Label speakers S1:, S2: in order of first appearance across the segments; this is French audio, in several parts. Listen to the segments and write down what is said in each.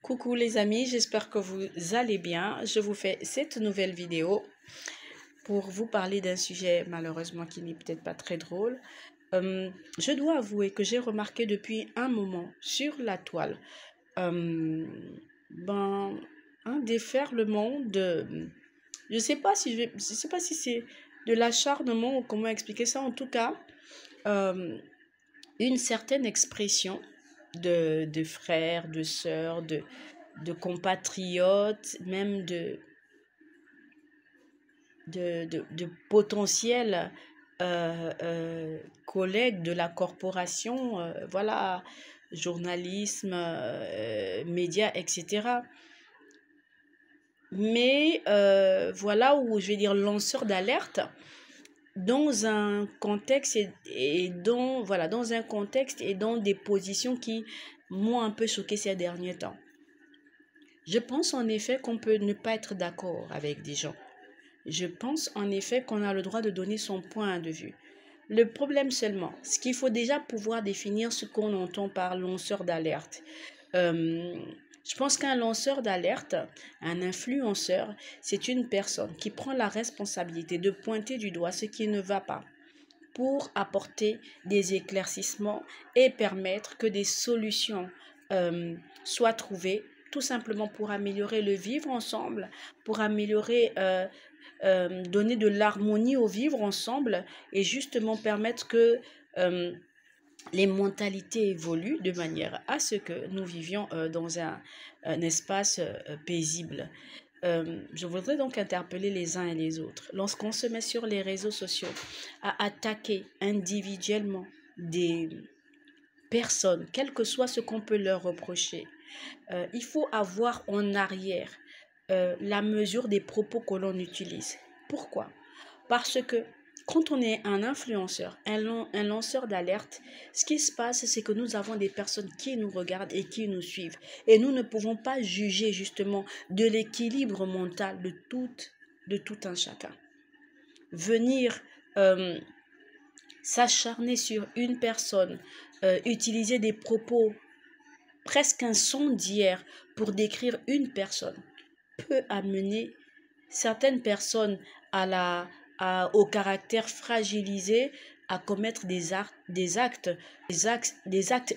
S1: Coucou les amis, j'espère que vous allez bien. Je vous fais cette nouvelle vidéo pour vous parler d'un sujet malheureusement qui n'est peut-être pas très drôle. Je dois avouer que j'ai remarqué depuis un moment sur la toile euh, ben, un déferlement de... je sais pas si c'est de l'acharnement ou comment expliquer ça. En tout cas, euh, une certaine expression de frères, de sœurs, de compatriotes, même de potentiels collègues de la corporation, voilà, journalisme, médias, etc. Mais voilà où je vais dire lanceur d'alerte dans un contexte et dans, voilà, dans un contexte et dans des positions qui m'ont un peu choqué ces derniers temps. Je pense en effet qu'on peut ne pas être d'accord avec des gens. Je pense en effet qu'on a le droit de donner son point de vue. Le problème seulement, c'est qu'il faut déjà pouvoir définir ce qu'on entend par lanceur d'alerte. Euh, je pense qu'un lanceur d'alerte, un influenceur, c'est une personne qui prend la responsabilité de pointer du doigt ce qui ne va pas pour apporter des éclaircissements et permettre que des solutions soient trouvées, tout simplement pour améliorer le vivre ensemble, pour améliorer, donner de l'harmonie au vivre ensemble et justement permettre que les mentalités évoluent de manière à ce que nous vivions dans un espace paisible. Je voudrais donc interpeller les uns et les autres. Lorsqu'on se met sur les réseaux sociaux à attaquer individuellement des personnes, quel que soit ce qu'on peut leur reprocher, il faut avoir en arrière la mesure des propos que l'on utilise. Pourquoi? Parce que quand on est un influenceur, un lanceur d'alerte, ce qui se passe, c'est que nous avons des personnes qui nous regardent et qui nous suivent. Et nous ne pouvons pas juger justement de l'équilibre mental de tout un chacun. Venir s'acharner sur une personne, utiliser des propos presque incendiaires pour décrire une personne, peut amener certaines personnes au caractère fragilisé à commettre des actes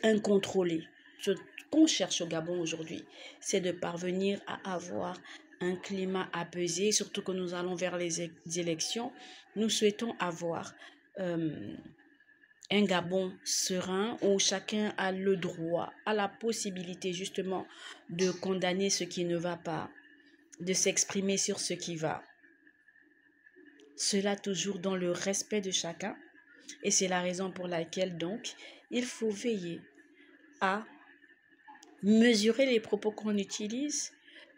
S1: incontrôlés. Ce qu'on cherche au Gabon aujourd'hui, c'est de parvenir à avoir un climat apaisé, surtout que nous allons vers les élections. Nous souhaitons avoir un Gabon serein où chacun a le droit, a la possibilité justement de condamner ce qui ne va pas, de s'exprimer sur ce qui va. Cela toujours dans le respect de chacun. Et c'est la raison pour laquelle donc il faut veiller à mesurer les propos qu'on utilise,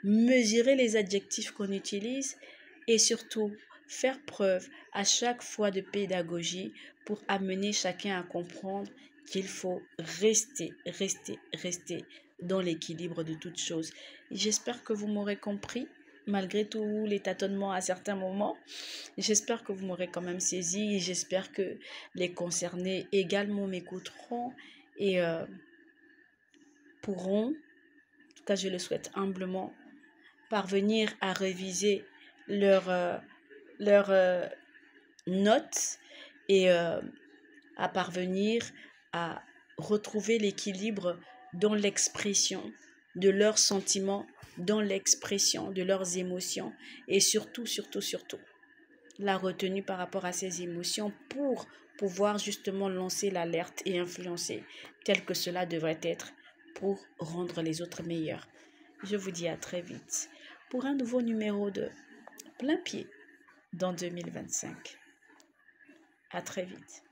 S1: mesurer les adjectifs qu'on utilise et surtout faire preuve à chaque fois de pédagogie pour amener chacun à comprendre qu'il faut rester dans l'équilibre de toutes choses. J'espère que vous m'aurez compris, malgré tous les tâtonnements à certains moments. J'espère que vous m'aurez quand même saisi et j'espère que les concernés également m'écouteront et pourront, en tout cas je le souhaite humblement, parvenir à réviser leurs notes et à parvenir à retrouver l'équilibre dans l'expression de leurs sentiments, dans l'expression de leurs émotions et surtout, la retenue par rapport à ces émotions pour pouvoir justement lancer l'alerte et influencer tel que cela devrait être pour rendre les autres meilleurs. Je vous dis à très vite pour un nouveau numéro de Plein Pied dans 2025. À très vite.